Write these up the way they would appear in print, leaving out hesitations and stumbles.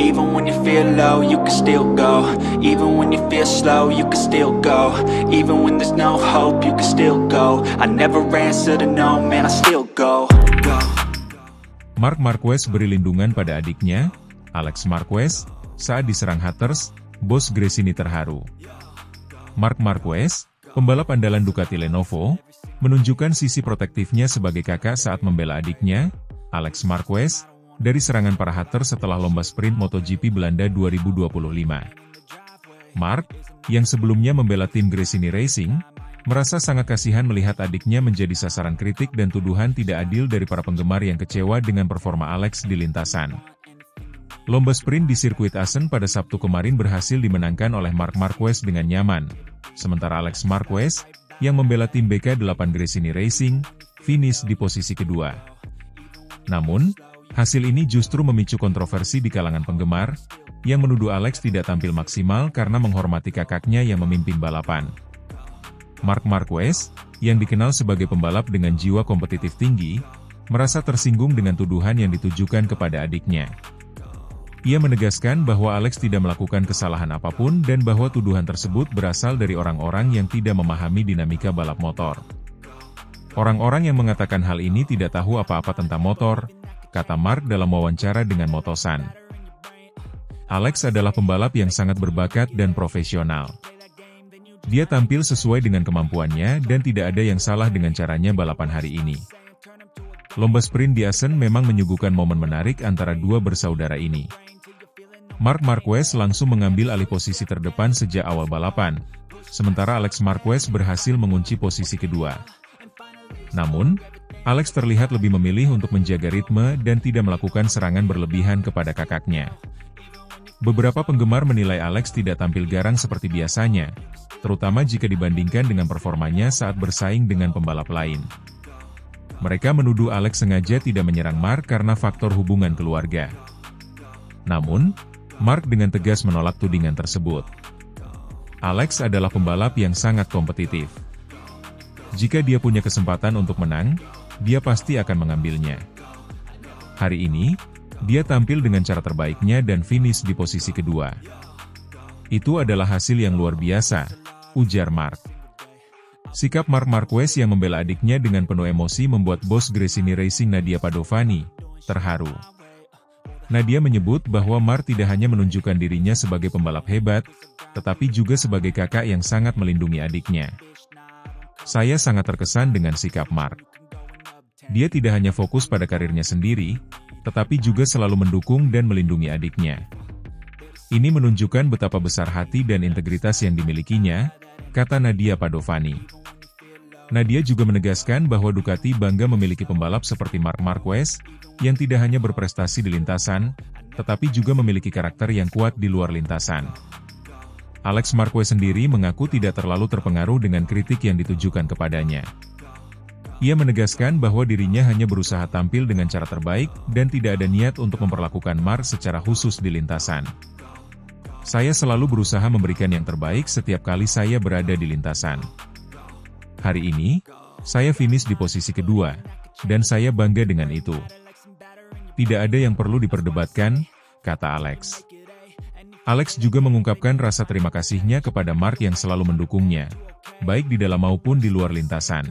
Even when you feel low, you can still go. Even when you feel slow, you can still go. Even when there's no hope, you can still go. I never answer to no, man, I still go. Marc Marquez beri lindungan pada adiknya, Alex Marquez, saat diserang haters, bos Gresini terharu. Marc Marquez, pembalap andalan Ducati Lenovo, menunjukkan sisi protektifnya sebagai kakak saat membela adiknya, Alex Marquez, dari serangan para haters setelah lomba sprint MotoGP Belanda 2025. Marc, yang sebelumnya membela tim Gresini Racing, merasa sangat kasihan melihat adiknya menjadi sasaran kritik dan tuduhan tidak adil dari para penggemar yang kecewa dengan performa Alex di lintasan. Lomba sprint di sirkuit Assen pada Sabtu kemarin berhasil dimenangkan oleh Marc Marquez dengan nyaman, sementara Alex Marquez, yang membela tim BK8 Gresini Racing, finish di posisi kedua. Namun, hasil ini justru memicu kontroversi di kalangan penggemar, yang menuduh Alex tidak tampil maksimal karena menghormati kakaknya yang memimpin balapan. Marc Marquez, yang dikenal sebagai pembalap dengan jiwa kompetitif tinggi, merasa tersinggung dengan tuduhan yang ditujukan kepada adiknya. Ia menegaskan bahwa Alex tidak melakukan kesalahan apapun dan bahwa tuduhan tersebut berasal dari orang-orang yang tidak memahami dinamika balap motor. Orang-orang yang mengatakan hal ini tidak tahu apa-apa tentang motor, kata Marc dalam wawancara dengan Motosan. Alex adalah pembalap yang sangat berbakat dan profesional. Dia tampil sesuai dengan kemampuannya dan tidak ada yang salah dengan caranya balapan hari ini. Lomba sprint di Assen memang menyuguhkan momen menarik antara dua bersaudara ini. Marc Marquez langsung mengambil alih posisi terdepan sejak awal balapan, sementara Alex Marquez berhasil mengunci posisi kedua. Namun, Alex terlihat lebih memilih untuk menjaga ritme dan tidak melakukan serangan berlebihan kepada kakaknya. Beberapa penggemar menilai Alex tidak tampil garang seperti biasanya, terutama jika dibandingkan dengan performanya saat bersaing dengan pembalap lain. Mereka menuduh Alex sengaja tidak menyerang Marc karena faktor hubungan keluarga. Namun, Marc dengan tegas menolak tudingan tersebut. Alex adalah pembalap yang sangat kompetitif. Jika dia punya kesempatan untuk menang, dia pasti akan mengambilnya. Hari ini, dia tampil dengan cara terbaiknya dan finish di posisi kedua. Itu adalah hasil yang luar biasa, ujar Marc. Sikap Marc Marquez yang membela adiknya dengan penuh emosi membuat bos Gresini Racing Nadia Padovani terharu. Nadia menyebut bahwa Marc tidak hanya menunjukkan dirinya sebagai pembalap hebat, tetapi juga sebagai kakak yang sangat melindungi adiknya. Saya sangat terkesan dengan sikap Marc. Dia tidak hanya fokus pada karirnya sendiri, tetapi juga selalu mendukung dan melindungi adiknya. Ini menunjukkan betapa besar hati dan integritas yang dimilikinya, kata Nadia Padovani. Nadia juga menegaskan bahwa Ducati bangga memiliki pembalap seperti Marc Marquez, yang tidak hanya berprestasi di lintasan, tetapi juga memiliki karakter yang kuat di luar lintasan. Alex Marquez sendiri mengaku tidak terlalu terpengaruh dengan kritik yang ditujukan kepadanya. Ia menegaskan bahwa dirinya hanya berusaha tampil dengan cara terbaik dan tidak ada niat untuk memperlakukan Marc secara khusus di lintasan. Saya selalu berusaha memberikan yang terbaik setiap kali saya berada di lintasan. Hari ini, saya finish di posisi kedua, dan saya bangga dengan itu. Tidak ada yang perlu diperdebatkan, kata Alex. Alex juga mengungkapkan rasa terima kasihnya kepada Marc yang selalu mendukungnya, baik di dalam maupun di luar lintasan.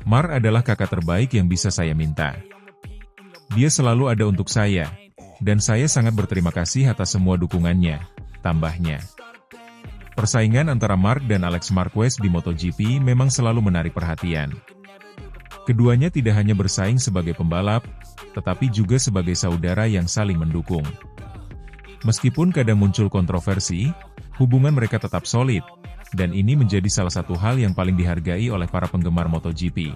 Marc adalah kakak terbaik yang bisa saya minta. Dia selalu ada untuk saya, dan saya sangat berterima kasih atas semua dukungannya, tambahnya. Persaingan antara Marc dan Alex Marquez di MotoGP memang selalu menarik perhatian. Keduanya tidak hanya bersaing sebagai pembalap, tetapi juga sebagai saudara yang saling mendukung. Meskipun kadang muncul kontroversi, hubungan mereka tetap solid, dan ini menjadi salah satu hal yang paling dihargai oleh para penggemar MotoGP.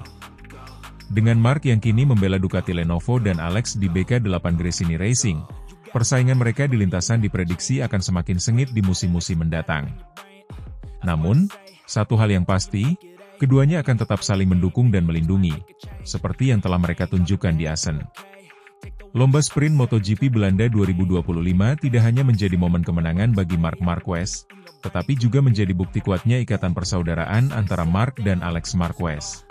Dengan Marc yang kini membela Ducati Lenovo dan Alex di BK8 Gresini Racing, persaingan mereka di lintasan diprediksi akan semakin sengit di musim-musim mendatang. Namun, satu hal yang pasti, keduanya akan tetap saling mendukung dan melindungi, seperti yang telah mereka tunjukkan di Assen. Lomba sprint MotoGP Belanda 2025 tidak hanya menjadi momen kemenangan bagi Marc Marquez, tetapi juga menjadi bukti kuatnya ikatan persaudaraan antara Marc dan Alex Marquez.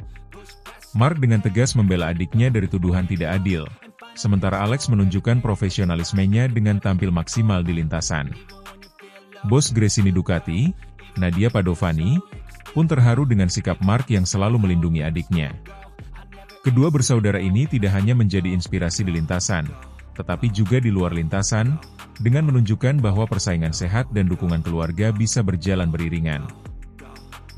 Marc dengan tegas membela adiknya dari tuduhan tidak adil, sementara Alex menunjukkan profesionalismenya dengan tampil maksimal di lintasan. Bos Gresini Ducati, Nadia Padovani, pun terharu dengan sikap Mark yang selalu melindungi adiknya. Kedua bersaudara ini tidak hanya menjadi inspirasi di lintasan, tetapi juga di luar lintasan, dengan menunjukkan bahwa persaingan sehat dan dukungan keluarga bisa berjalan beriringan.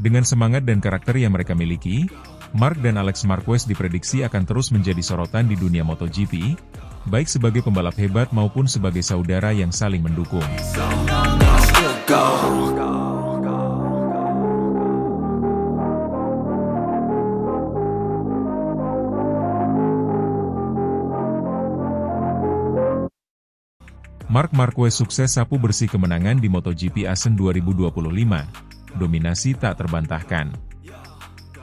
Dengan semangat dan karakter yang mereka miliki, Mark dan Alex Marquez diprediksi akan terus menjadi sorotan di dunia MotoGP, baik sebagai pembalap hebat maupun sebagai saudara yang saling mendukung. Marc Marquez sukses sapu bersih kemenangan di MotoGP Assen 2025, dominasi tak terbantahkan.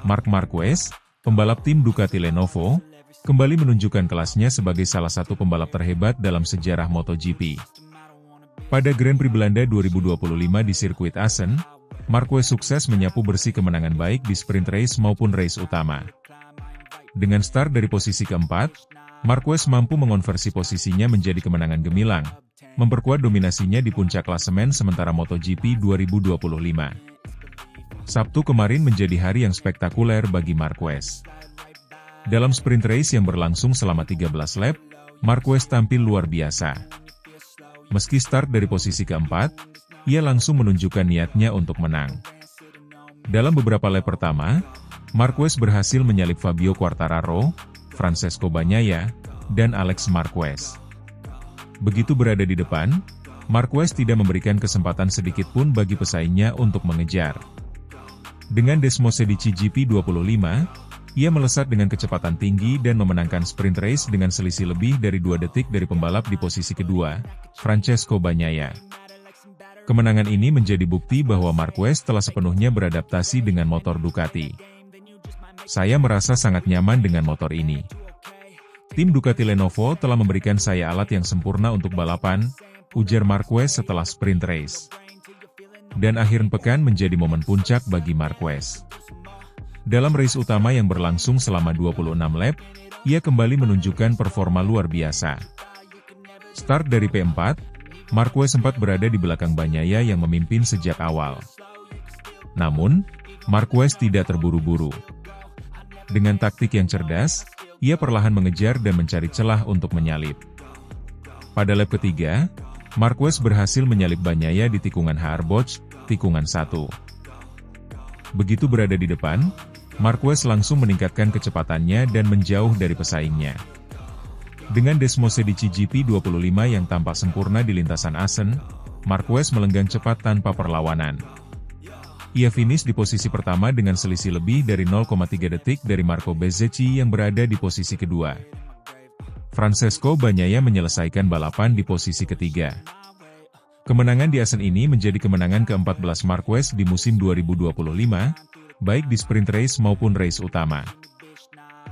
Marc Marquez, pembalap tim Ducati Lenovo, kembali menunjukkan kelasnya sebagai salah satu pembalap terhebat dalam sejarah MotoGP. Pada Grand Prix Belanda 2025 di sirkuit Assen, Marquez sukses menyapu bersih kemenangan baik di sprint race maupun race utama. Dengan start dari posisi keempat, Marquez mampu mengonversi posisinya menjadi kemenangan gemilang, memperkuat dominasinya di puncak klasemen sementara MotoGP 2025. Sabtu kemarin menjadi hari yang spektakuler bagi Marquez. Dalam sprint race yang berlangsung selama 13 lap, Marquez tampil luar biasa. Meski start dari posisi keempat, ia langsung menunjukkan niatnya untuk menang. Dalam beberapa lap pertama, Marquez berhasil menyalip Fabio Quartararo, Francesco Bagnaia, dan Alex Marquez. Begitu berada di depan, Marquez tidak memberikan kesempatan sedikit pun bagi pesaingnya untuk mengejar. Dengan Desmosedici GP25, ia melesat dengan kecepatan tinggi dan memenangkan sprint race dengan selisih lebih dari 2 detik dari pembalap di posisi kedua, Francesco Bagnaia. Kemenangan ini menjadi bukti bahwa Marquez telah sepenuhnya beradaptasi dengan motor Ducati. Saya merasa sangat nyaman dengan motor ini. Tim Ducati Lenovo telah memberikan saya alat yang sempurna untuk balapan, ujar Marquez setelah sprint race. Dan akhir pekan menjadi momen puncak bagi Marquez. Dalam race utama yang berlangsung selama 26 lap, ia kembali menunjukkan performa luar biasa. Start dari P4, Marquez sempat berada di belakang Bagnaia yang memimpin sejak awal. Namun, Marquez tidak terburu-buru. Dengan taktik yang cerdas, ia perlahan mengejar dan mencari celah untuk menyalip. Pada lap ketiga, Marquez berhasil menyalip Bagnaia di tikungan Haarbosch, tikungan 1. Begitu berada di depan, Marquez langsung meningkatkan kecepatannya dan menjauh dari pesaingnya. Dengan Desmosedici GP25 yang tampak sempurna di lintasan Assen, Marquez melenggang cepat tanpa perlawanan. Ia finish di posisi pertama dengan selisih lebih dari 0,3 detik dari Marco Bezzecchi yang berada di posisi kedua. Francesco Bagnaia menyelesaikan balapan di posisi ketiga. Kemenangan di Assen ini menjadi kemenangan ke-14 Marquez di musim 2025, baik di sprint race maupun race utama.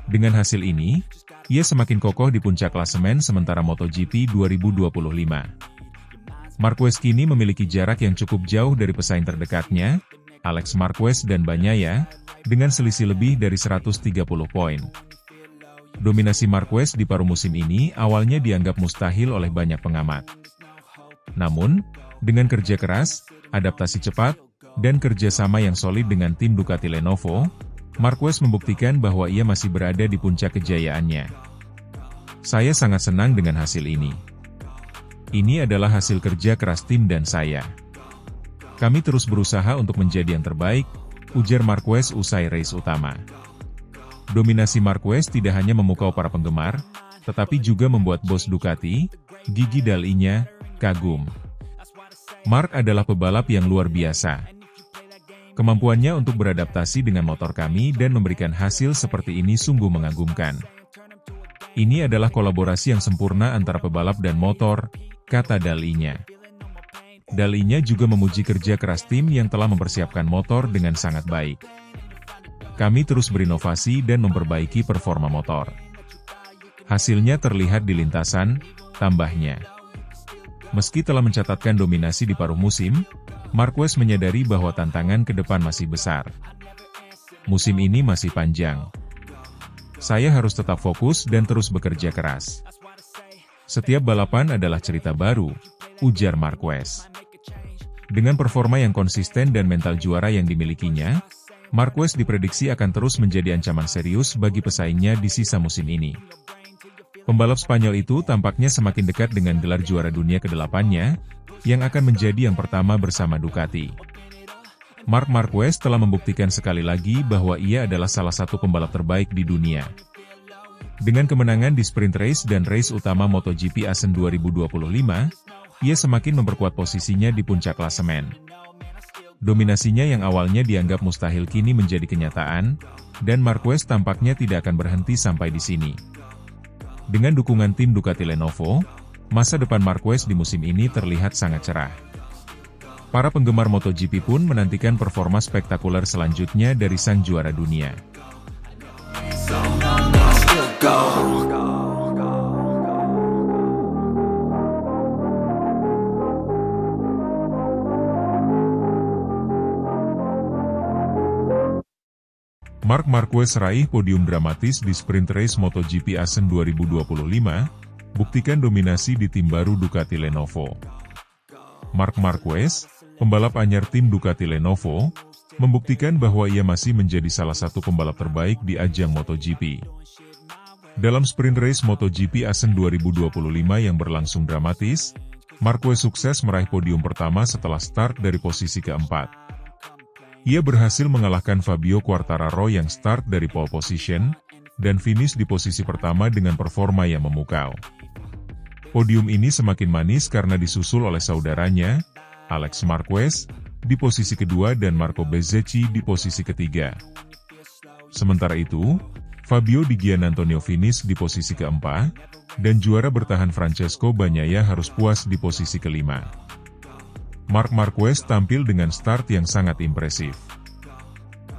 Dengan hasil ini, ia semakin kokoh di puncak klasemen sementara MotoGP 2025. Marquez kini memiliki jarak yang cukup jauh dari pesaing terdekatnya, Alex Marquez dan Bagnaia, dengan selisih lebih dari 130 poin. Dominasi Marquez di paruh musim ini awalnya dianggap mustahil oleh banyak pengamat. Namun, dengan kerja keras, adaptasi cepat, dan kerjasama yang solid dengan tim Ducati Lenovo, Marquez membuktikan bahwa ia masih berada di puncak kejayaannya. Saya sangat senang dengan hasil ini. Ini adalah hasil kerja keras tim dan saya. Kami terus berusaha untuk menjadi yang terbaik, ujar Marquez usai race utama. Dominasi Marquez tidak hanya memukau para penggemar, tetapi juga membuat bos Ducati, Gigi Dall'Igna, kagum. Marc adalah pebalap yang luar biasa. Kemampuannya untuk beradaptasi dengan motor kami dan memberikan hasil seperti ini sungguh mengagumkan. Ini adalah kolaborasi yang sempurna antara pebalap dan motor, kata Dall'Igna. Dall'Igna juga memuji kerja keras tim yang telah mempersiapkan motor dengan sangat baik. Kami terus berinovasi dan memperbaiki performa motor. Hasilnya terlihat di lintasan, tambahnya. Meski telah mencatatkan dominasi di paruh musim, Marquez menyadari bahwa tantangan ke depan masih besar. Musim ini masih panjang. Saya harus tetap fokus dan terus bekerja keras. Setiap balapan adalah cerita baru, ujar Marquez. Dengan performa yang konsisten dan mental juara yang dimilikinya, Marquez diprediksi akan terus menjadi ancaman serius bagi pesaingnya di sisa musim ini. Pembalap Spanyol itu tampaknya semakin dekat dengan gelar juara dunia ke-8-nya, yang akan menjadi yang pertama bersama Ducati. Marc Marquez telah membuktikan sekali lagi bahwa ia adalah salah satu pembalap terbaik di dunia. Dengan kemenangan di sprint race dan race utama MotoGP Asen 2025, ia semakin memperkuat posisinya di puncak klasemen. Dominasinya yang awalnya dianggap mustahil kini menjadi kenyataan, dan Marquez tampaknya tidak akan berhenti sampai di sini. Dengan dukungan tim Ducati Lenovo, masa depan Marquez di musim ini terlihat sangat cerah. Para penggemar MotoGP pun menantikan performa spektakuler selanjutnya dari sang juara dunia. Marc Marquez raih podium dramatis di sprint race MotoGP Asen 2025, buktikan dominasi di tim baru Ducati Lenovo. Marc Marquez, pembalap anyar tim Ducati Lenovo, membuktikan bahwa ia masih menjadi salah satu pembalap terbaik di ajang MotoGP. Dalam sprint race MotoGP Asen 2025 yang berlangsung dramatis, Marquez sukses meraih podium pertama setelah start dari posisi keempat. Ia berhasil mengalahkan Fabio Quartararo yang start dari pole position, dan finish di posisi pertama dengan performa yang memukau. Podium ini semakin manis karena disusul oleh saudaranya, Alex Marquez, di posisi kedua dan Marco Bezzecchi di posisi ketiga. Sementara itu, Fabio Di Giannantonio finish di posisi keempat, dan juara bertahan Francesco Bagnaia harus puas di posisi kelima. Marc Marquez tampil dengan start yang sangat impresif.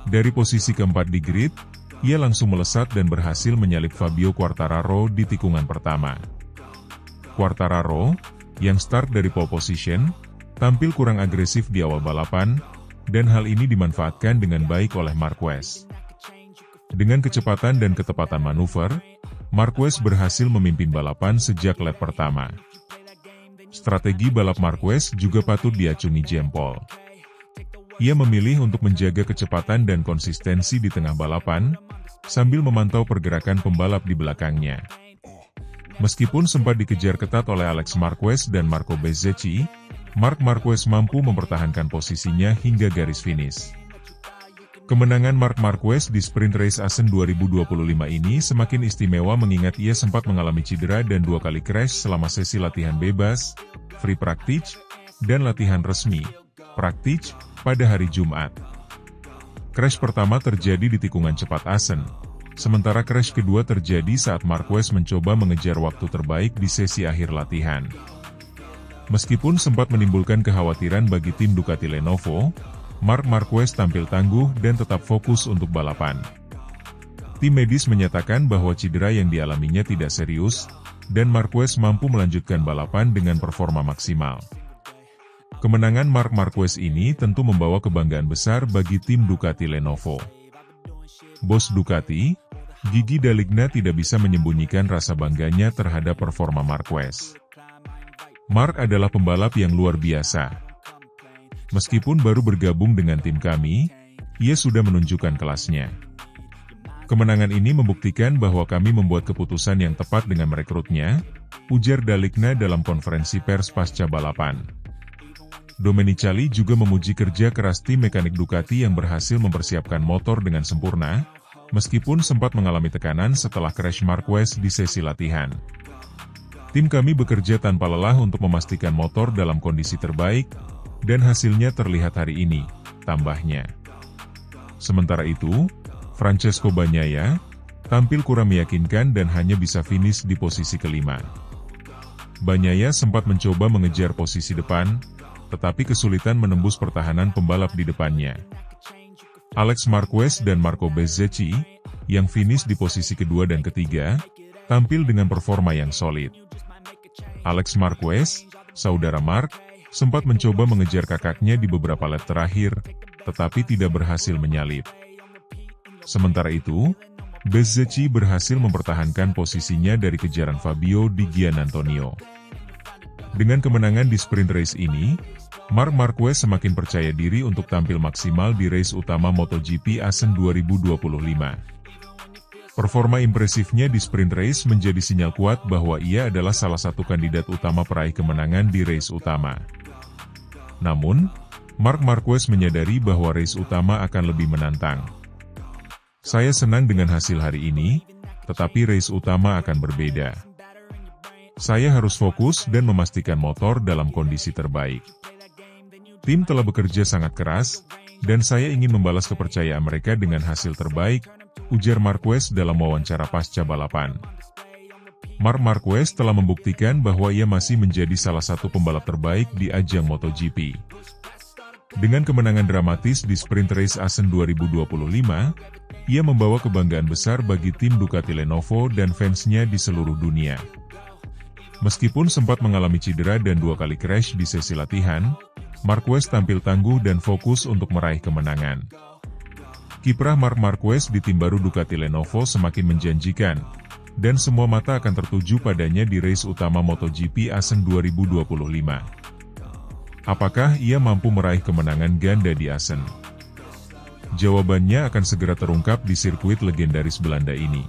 Dari posisi keempat di grid, ia langsung melesat dan berhasil menyalip Fabio Quartararo di tikungan pertama. Quartararo, yang start dari pole position, tampil kurang agresif di awal balapan, dan hal ini dimanfaatkan dengan baik oleh Marquez. Dengan kecepatan dan ketepatan manuver, Marquez berhasil memimpin balapan sejak lap pertama. Strategi balap Marquez juga patut diacungi jempol. Ia memilih untuk menjaga kecepatan dan konsistensi di tengah balapan, sambil memantau pergerakan pembalap di belakangnya. Meskipun sempat dikejar ketat oleh Alex Marquez dan Marco Bezzecchi, Marc Marquez mampu mempertahankan posisinya hingga garis finish. Kemenangan Marc Marquez di sprint race Asen 2025 ini semakin istimewa mengingat ia sempat mengalami cedera dan 2 kali crash selama sesi latihan bebas, free practice, dan latihan resmi, practice, pada hari Jumat. Crash pertama terjadi di tikungan cepat Asen, sementara crash kedua terjadi saat Marquez mencoba mengejar waktu terbaik di sesi akhir latihan. Meskipun sempat menimbulkan kekhawatiran bagi tim Ducati Lenovo, Marc Marquez tampil tangguh dan tetap fokus untuk balapan. Tim medis menyatakan bahwa cedera yang dialaminya tidak serius, dan Marquez mampu melanjutkan balapan dengan performa maksimal. Kemenangan Marc Marquez ini tentu membawa kebanggaan besar bagi tim Ducati Lenovo. Bos Ducati, Gigi D'Aligna tidak bisa menyembunyikan rasa bangganya terhadap performa Marquez. Marc adalah pembalap yang luar biasa. Meskipun baru bergabung dengan tim kami, ia sudah menunjukkan kelasnya. Kemenangan ini membuktikan bahwa kami membuat keputusan yang tepat dengan merekrutnya, ujar D'Aligna dalam konferensi pers pasca balapan. Domenicali juga memuji kerja keras tim mekanik Ducati yang berhasil mempersiapkan motor dengan sempurna, meskipun sempat mengalami tekanan setelah crash Marquez di sesi latihan. Tim kami bekerja tanpa lelah untuk memastikan motor dalam kondisi terbaik, dan hasilnya terlihat hari ini, tambahnya. Sementara itu, Francesco Bagnaia tampil kurang meyakinkan dan hanya bisa finish di posisi kelima. Bagnaia sempat mencoba mengejar posisi depan, tetapi kesulitan menembus pertahanan pembalap di depannya. Alex Marquez dan Marco Bezzecchi, yang finish di posisi kedua dan ketiga, tampil dengan performa yang solid. Alex Marquez, saudara Marc, sempat mencoba mengejar kakaknya di beberapa lap terakhir, tetapi tidak berhasil menyalip. Sementara itu, Bezzecchi berhasil mempertahankan posisinya dari kejaran Fabio Di Giannantonio. Dengan kemenangan di sprint race ini, Marc Marquez semakin percaya diri untuk tampil maksimal di race utama MotoGP Assen 2025. Performa impresifnya di sprint race menjadi sinyal kuat bahwa ia adalah salah satu kandidat utama peraih kemenangan di race utama. Namun, Marc Marquez menyadari bahwa race utama akan lebih menantang. Saya senang dengan hasil hari ini, tetapi race utama akan berbeda. Saya harus fokus dan memastikan motor dalam kondisi terbaik. Tim telah bekerja sangat keras, dan saya ingin membalas kepercayaan mereka dengan hasil terbaik, ujar Marquez dalam wawancara pasca balapan. Marc Marquez telah membuktikan bahwa ia masih menjadi salah satu pembalap terbaik di ajang MotoGP. Dengan kemenangan dramatis di sprint race Assen 2025, ia membawa kebanggaan besar bagi tim Ducati Lenovo dan fansnya di seluruh dunia. Meskipun sempat mengalami cedera dan 2 kali crash di sesi latihan, Marquez tampil tangguh dan fokus untuk meraih kemenangan. Kiprah Marc Marquez di tim baru Ducati Lenovo semakin menjanjikan, dan semua mata akan tertuju padanya di race utama MotoGP Assen 2025. Apakah ia mampu meraih kemenangan ganda di Assen? Jawabannya akan segera terungkap di sirkuit legendaris Belanda ini.